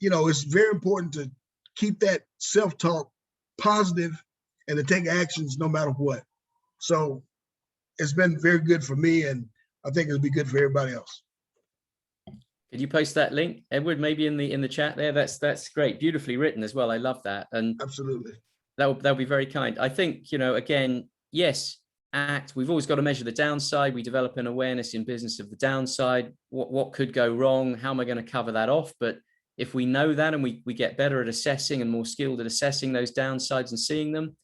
it's very important to keep that self-talk positive and to take actions no matter what. So it's been very good for me, and I think it'll be good for everybody else. Could you post that link, Edward, maybe in the chat there? That's great, beautifully written as well. I love that, and Absolutely. that'll be very kind. I think, again, yes, act. We've always got to measure the downside. We develop an awareness in business of the downside. What could go wrong? How am I going to cover that off? But if we know that, and we get better at assessing and more skilled at assessing those downsides and seeing them,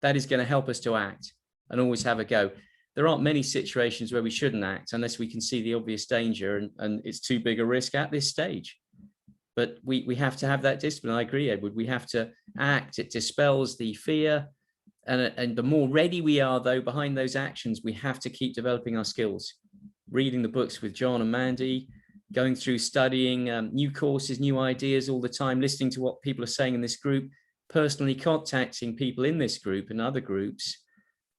that is going to help us to act and always have a go. There aren't many situations where we shouldn't act unless we can see the obvious danger and it's too big a risk at this stage. But we have to have that discipline. I agree, Edward. We have to act. It dispels the fear. And the more ready we are, though, behind those actions, we have to keep developing our skills. Reading the books with John and Mandy, going through studying new courses, new ideas all the time, listening to what people are saying in this group, personally contacting people in this group and other groups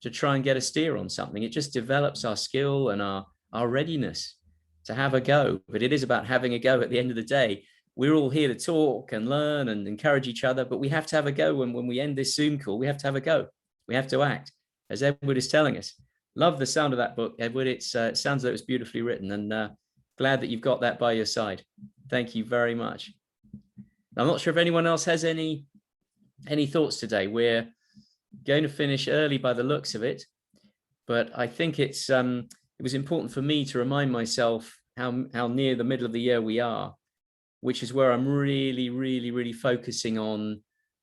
to try and get a steer on something. It just develops our skill and our readiness to have a go. But it is about having a go at the end of the day. We're all here to talk and learn and encourage each other, but we have to have a go. When we end this Zoom call, we have to have a go. We have to act, as Edward is telling us. Love the sound of that book, Edward. It sounds like it was beautifully written, and glad that you've got that by your side. Thank you very much. I'm not sure if anyone else has any thoughts today. We're going to finish early by the looks of it, but I think it was important for me to remind myself how near the middle of the year we are, which is where I'm really, really, really focusing on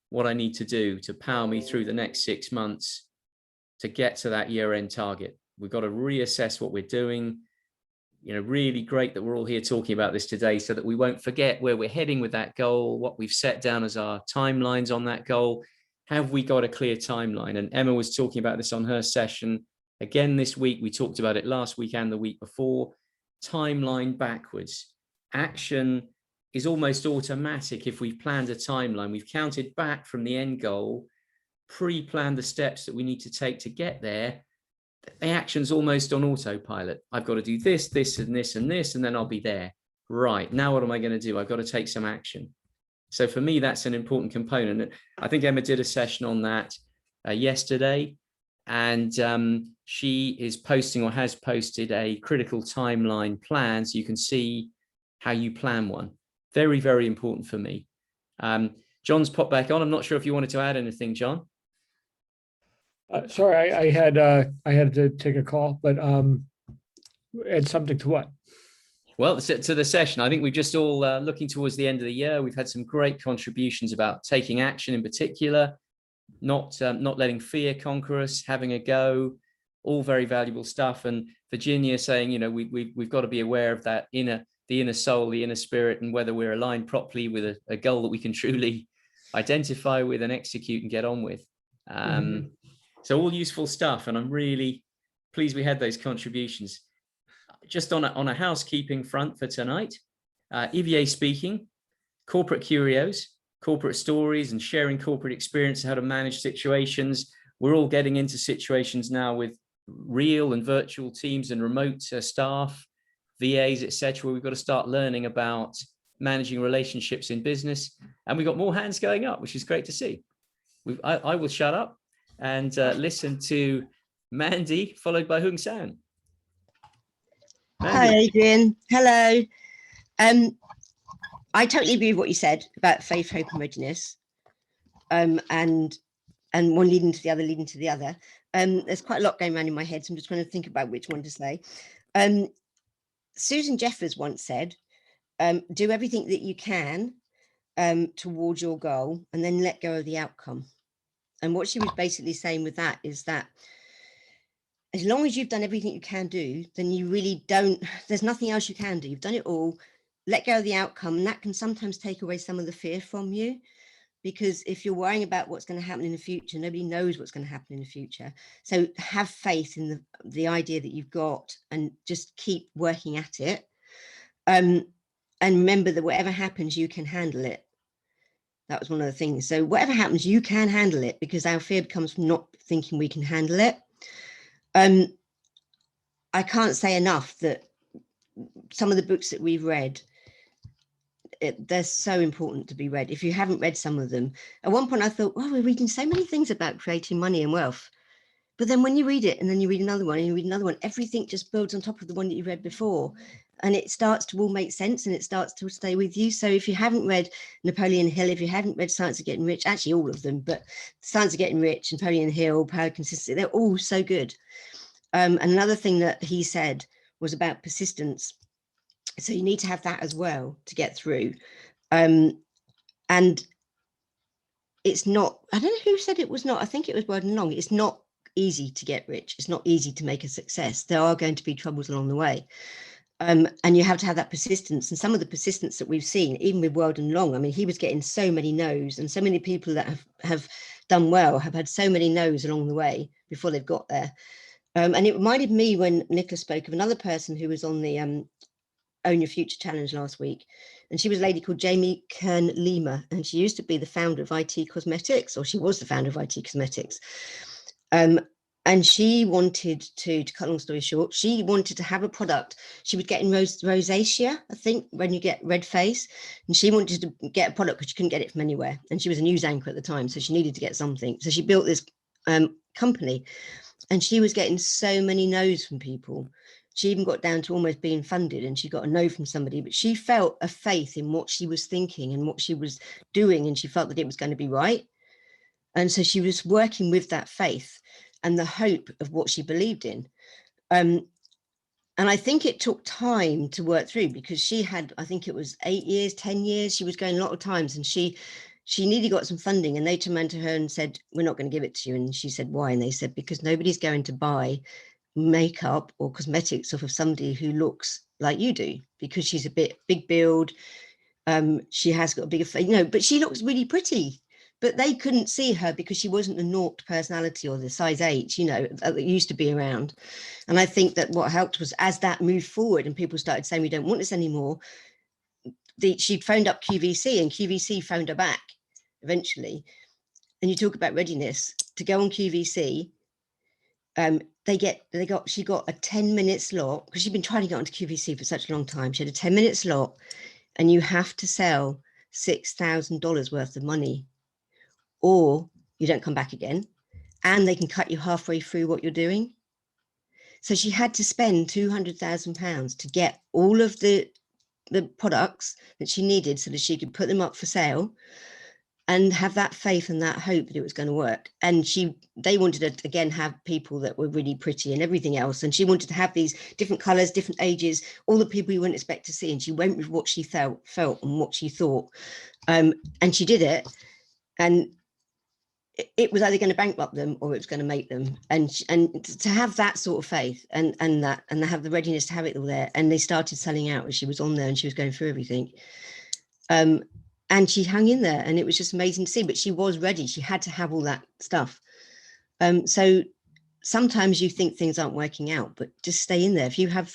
what I need to do to power me through the next 6 months to get to that year-end target. We've got to reassess what we're doing. Really great that we're all here talking about this today so that we won't forget where we're heading with that goal, what we've set down as our timelines on that goal. Have we got a clear timeline? And Emma was talking about this on her session. Again, this week, we talked about it last week and the week before. Timeline backwards. Action is almost automatic if we've planned a timeline. We've counted back from the end goal, pre-planned the steps that we need to take to get there. The action's almost on autopilot. I've got to do this, this, and this, and this, and then I'll be there. Right, now what am I going to do? I've got to take some action. So for me, that's an important component. I think Emma did a session on that yesterday, and she is posting or has posted a critical timeline plan, so you can see how you plan one. Very, very important for me. John's popped back on. I'm not sure if you wanted to add anything, John. Sorry, I had to take a call, but add something to what? Well, to the session. I think we're just all looking towards the end of the year. We've had some great contributions about taking action in particular, not letting fear conquer us, having a go, all very valuable stuff. And Virginia saying, we've got to be aware of that the inner soul, the inner spirit, and whether we're aligned properly with a goal that we can truly identify with and execute and get on with. So all useful stuff. And I'm really pleased we had those contributions. Just on a housekeeping front for tonight, EVA speaking, corporate curios, corporate stories, and sharing corporate experience, how to manage situations. We're all getting into situations now with real and virtual teams and remote staff, VAs, etc. We've got to start learning about managing relationships in business. And we've got more hands going up, which is great to see. I will shut up and listen to Mandy, followed by Hoong-San. Hi, Adrian. Hello. I totally agree with what you said about faith, hope, and readiness, and one leading to the other, There's quite a lot going around in my head, so I'm just trying to think about which one to say. Susan Jeffers once said, do everything that you can towards your goal and then let go of the outcome. And what she was basically saying with that is that as long as you've done everything you can do, then you really there's nothing else you can do. You've done it all, let go of the outcome. And that can sometimes take away some of the fear from you, because if you're worrying about what's going to happen in the future, nobody knows what's going to happen in the future. So have faith in the idea that you've got and just keep working at it. And remember that whatever happens, you can handle it. That was one of the things. So whatever happens, you can handle it, because our fear comes from not thinking we can handle it. I can't say enough that some of the books that we've read, they're so important to be read. If you haven't read some of them, at one point I thought, oh, we're reading so many things about creating money and wealth, But then when you read it and then you read another one and you read another one, everything just builds on top of the one that you read before. And it starts to all make sense and it starts to stay with you. So if you haven't read Napoleon Hill, if you haven't read Science of Getting Rich, actually all of them, but Science of Getting Rich, Napoleon Hill, Power of Consistency, they're all so good. And another thing that he said was about persistence. So you need to have that as well to get through. And it's not, I don't know who said it was not, I think it was Word and Long. It's not easy to get rich. It's not easy to make a success. There are going to be troubles along the way. And you have to have that persistence. And some of the persistence that we've seen, even with Word and Long, I mean, he was getting so many no's, and so many people that have done well have had so many no's along the way before they've got there. And it reminded me when Nicola spoke of another person who was on the Own Your Future Challenge last week. And she was a lady called Jamie Kern-Lima. And she used to be the founder of IT Cosmetics, or she was the founder of IT Cosmetics. And she wanted to cut long story short, she wanted to have a product. She was getting rosacea, I think, when you get red face. And she wanted to get a product because she couldn't get it from anywhere. And she was a news anchor at the time, so she needed to get something. So she built this company. And she was getting so many no's from people. She even got down to almost being funded, and she got a no from somebody, but she felt a faith in what she was thinking and what she was doing, and she felt that it was going to be right. And so she was working with that faith and the hope of what she believed in. And I think it took time to work through, because she had, I think it was 8 years, 10 years, she was going a lot of times, and she nearly got some funding, and they turned around to her and said, we're not going to give it to you. And she said, why? And they said, because nobody's going to buy makeup or cosmetics off of somebody who looks like you do, because she's a bit big build. She has got a bigger face, but she looks really pretty. But they couldn't see her because she wasn't the naught personality or the size 8, that used to be around. And I think that what helped was, as that moved forward and people started saying, we don't want this anymore, she phoned up QVC, and QVC phoned her back eventually. And you talk about readiness to go on QVC. She got a 10-minute slot, because she'd been trying to get onto QVC for such a long time. She had a 10-minute slot, and you have to sell $6,000 worth of money, or you don't come back again, and they can cut you halfway through what you're doing. So she had to spend £200,000 to get all of the products that she needed so that she could put them up for sale and have that faith and that hope that it was going to work. And they wanted to, again, have people that were really pretty and everything else. And she wanted to have these different colors, different ages, all the people you wouldn't expect to see. And she went with what she felt and what she thought. And she did it. And it was either going to bankrupt them or it was going to make them. And to have that sort of faith and have the readiness to have it all there. And they started selling out as she was on there and she was going through everything. And she hung in there, and it was just amazing to see. But she was ready. She had to have all that stuff. So sometimes you think things aren't working out, but just stay in there. If you have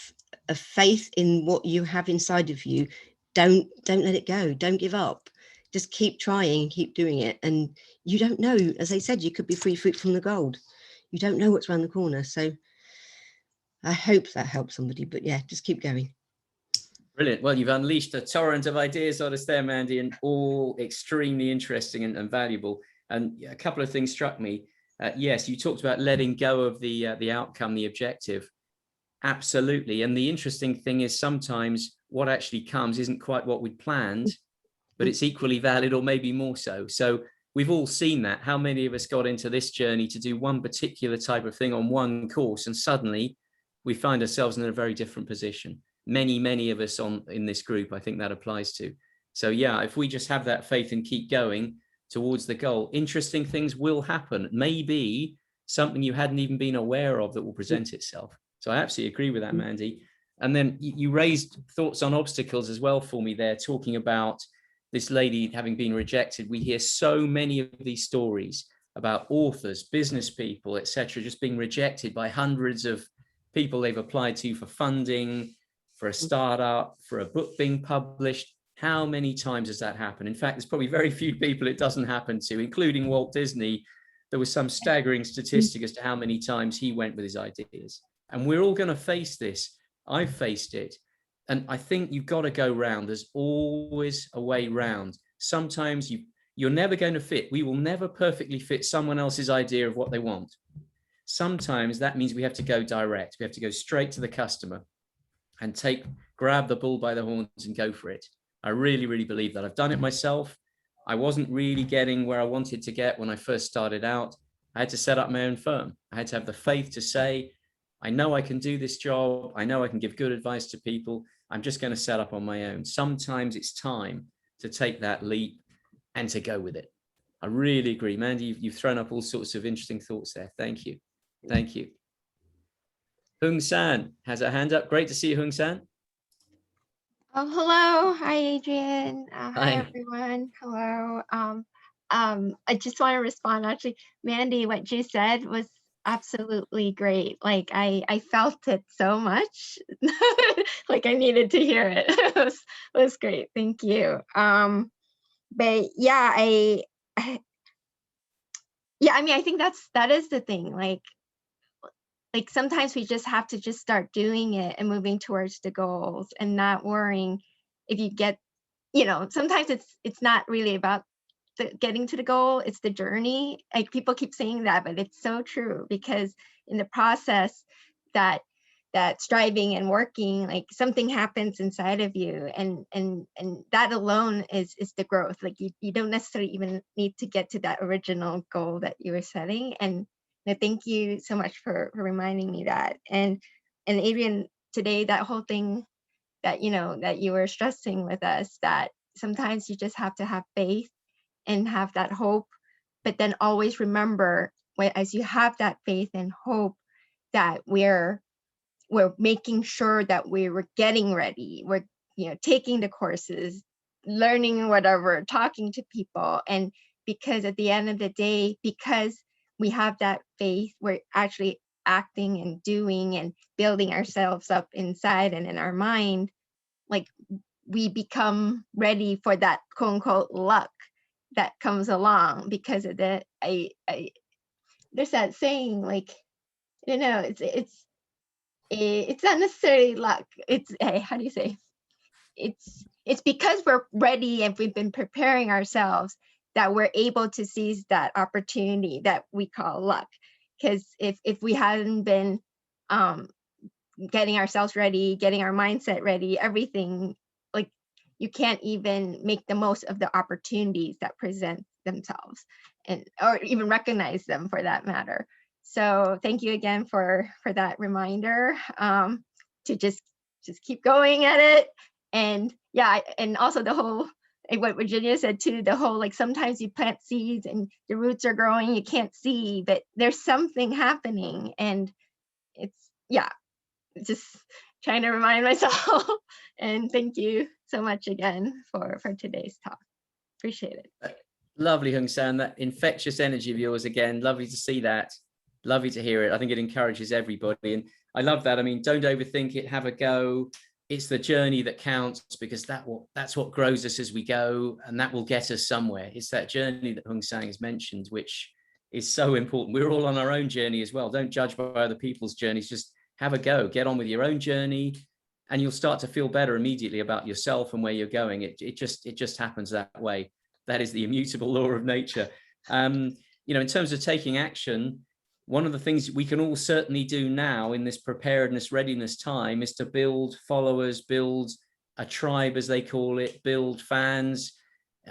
a faith in what you have inside of you, don't let it go. Don't give up. Just keep trying and keep doing it. And you don't know, as I said, you could be 3 feet from the gold. You don't know what's around the corner. So I hope that helps somebody. But yeah, just keep going. Brilliant. Well, you've unleashed a torrent of ideas on us there, Mandy, and all extremely interesting and valuable. And a couple of things struck me. Yes, you talked about letting go of the outcome, the objective. Absolutely. And the interesting thing is sometimes what actually comes isn't quite what we'd planned, but it's equally valid or maybe more so. So we've all seen that. How many of us got into this journey to do one particular type of thing on one course, and suddenly we find ourselves in a very different position. Many of us in this group, I think that applies to. So yeah, if we just have that faith and keep going towards the goal, interesting things will happen. Maybe something you hadn't even been aware of that will present itself. So I absolutely agree with that, Mandy. And then you raised thoughts on obstacles as well for me there, talking about this lady having been rejected. We hear so many of these stories about authors, business people, etc., just being rejected by hundreds of people they've applied to for funding, for a startup, for a book being published. How many times has that happened? In fact, there's probably very few people it doesn't happen to, including Walt Disney. There was some staggering statistic as to how many times he went with his ideas. And we're all going to face this. I've faced it. And I think you've got to go round. There's always a way round. Sometimes you're never going to fit. We will never perfectly fit someone else's idea of what they want. Sometimes that means we have to go direct. We have to go straight to the customer and grab the bull by the horns and go for it. I really, really believe that. I've done it myself. I wasn't really getting where I wanted to get when I first started out. I had to set up my own firm. I had to have the faith to say, I know I can do this job. I know I can give good advice to people. I'm just going to set up on my own. Sometimes it's time to take that leap and to go with it. I really agree. Mandy, you've thrown up all sorts of interesting thoughts there. Thank you. Thank you. Hoong-San has a hand up. Great to see you, Hoong-San. Oh, hello. Hi, Adrian. Hi, Hi. everyone. Hello. I just want to respond. Actually, Mandy, what you said was absolutely great. Like I felt it so much. Like I needed to hear it. It was great. Thank you. But yeah, I mean, I think that is the thing. Like sometimes we just have to just start doing it and moving towards the goals and not worrying if you get, sometimes it's not really about getting to the goal, it's the journey. Like people keep saying that, but it's so true, because in the process that striving and working, like something happens inside of you, and that alone is the growth. Like you don't necessarily even need to get to that original goal that you were setting. And thank you so much for reminding me that. And Adrian, today, that whole thing that that you were stressing with us, that sometimes you just have to have faith and have that hope, but then always remember, as you have that faith and hope, that we're making sure that we're getting ready, we're taking the courses, learning whatever, talking to people. And because at the end of the day, because we have that faith, we're actually acting and doing and building ourselves up inside and in our mind. Like we become ready for that quote unquote luck that comes along because of that. There's that saying, like, it's not necessarily luck. It's how do you say? It's because we're ready and we've been preparing ourselves that we're able to seize that opportunity that we call luck. Because if we hadn't been getting ourselves ready, getting our mindset ready, everything, like you can't even make the most of the opportunities that present themselves, or even recognize them for that matter. So thank you again for that reminder, to just keep going at it. And yeah, and also the whole, what Virginia said too, the whole, like, sometimes you plant seeds and the roots are growing, you can't see, but there's something happening. And it's, yeah, just trying to remind myself. And thank you so much again for today's talk. Appreciate it. Lovely, Hoong-San, that infectious energy of yours again. Lovely to see that. Lovely to hear it. I think it encourages everybody. And I love that. I mean, don't overthink it, have a go. It's the journey that counts, because that's what grows us as we go, and that will get us somewhere. It's that journey that Hoong-San has mentioned, which is so important. We're all on our own journey as well. Don't judge by other people's journeys. Just have a go, get on with your own journey, and you'll start to feel better immediately about yourself and where you're going. It just happens that way. That is the immutable law of nature. In terms of taking action, one of the things we can all certainly do now in this preparedness, readiness time is to build followers, build a tribe, as they call it, build fans.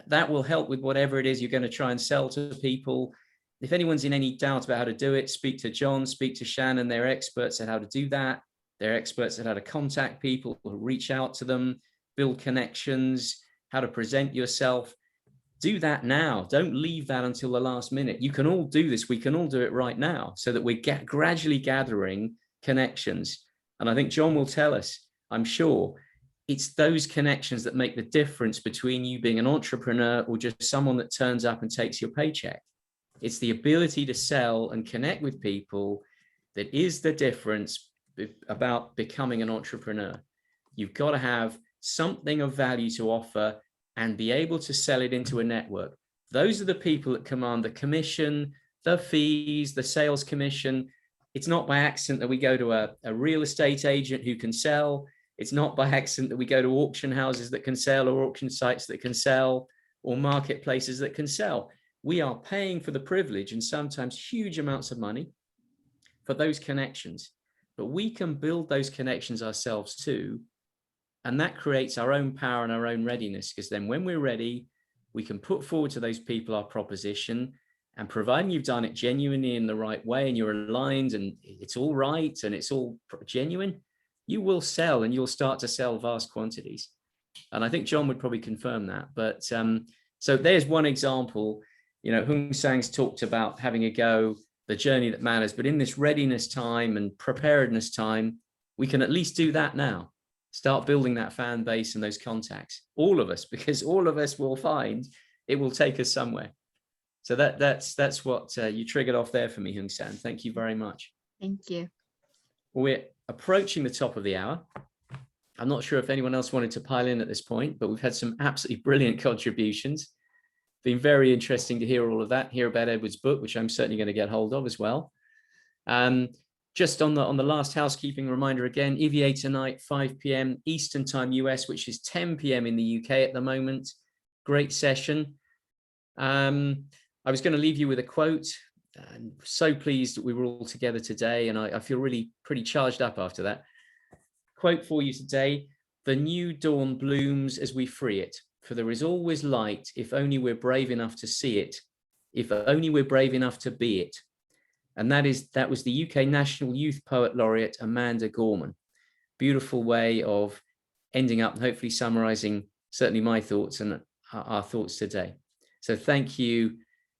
That will help with whatever it is you're going to try and sell to people. If anyone's in any doubt about how to do it, speak to John, speak to Shannon. They're experts at how to do that. They're experts at how to contact people, reach out to them, build connections, how to present yourself. Do that now. Don't leave that until the last minute. You can all do this. We can all do it right now, so that we're gradually gathering connections. And I think John will tell us, I'm sure, it's those connections that make the difference between you being an entrepreneur or just someone that turns up and takes your paycheck. It's the ability to sell and connect with people that is the difference about becoming an entrepreneur. You've got to have something of value to offer and be able to sell it into a network. Those are the people that command the commission, the fees, the sales commission. It's not by accident that we go to a real estate agent who can sell. It's not by accident that we go to auction houses that can sell, or auction sites that can sell, or marketplaces that can sell. We are paying for the privilege, and sometimes huge amounts of money, for those connections, but we can build those connections ourselves too. And that creates our own power and our own readiness, because then when we're ready, we can put forward to those people our proposition, and providing you've done it genuinely in the right way and you're aligned and it's all right and it's all genuine, you will sell, and you'll start to sell vast quantities. And I think John would probably confirm that. But so there's one example. You know, Hoong-San's talked about having a go, the journey that matters, but in this readiness time and preparedness time, we can at least do that now. Start building that fan base and those contacts, all of us, because all of us will find it will take us somewhere. So that's what you triggered off there for me, Hoong-San. Thank you very much. Thank you. We're approaching the top of the hour. I'm not sure if anyone else wanted to pile in at this point, but we've had some absolutely brilliant contributions. Been very interesting to hear all of that, hear about Edward's book, which I'm certainly going to get hold of as well. Just on the last housekeeping reminder again, EVA tonight, 5 p.m. Eastern Time US, which is 10 p.m. in the UK at the moment. Great session. I was going to leave you with a quote. I'm so pleased that we were all together today, and I feel really pretty charged up after that. Quote for you today: "The new dawn blooms as we free it, for there is always light if only we're brave enough to see it, if only we're brave enough to be it." And that was the UK National Youth Poet Laureate Amanda Gorman. Beautiful way of ending up and hopefully summarizing certainly my thoughts and our thoughts today. So thank you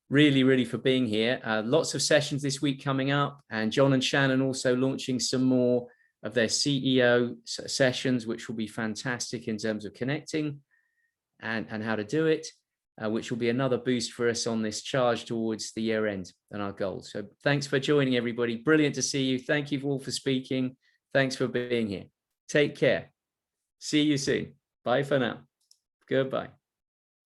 really, really for being here. Lots of sessions this week coming up, and John and Shannon also launching some more of their CEO sessions, which will be fantastic in terms of connecting and how to do it, which will be another boost for us on this charge towards the year end and our goals. So thanks for joining, everybody. Brilliant to see you. Thank you all for speaking. Thanks for being here. Take care. See you soon. Bye for now. Goodbye.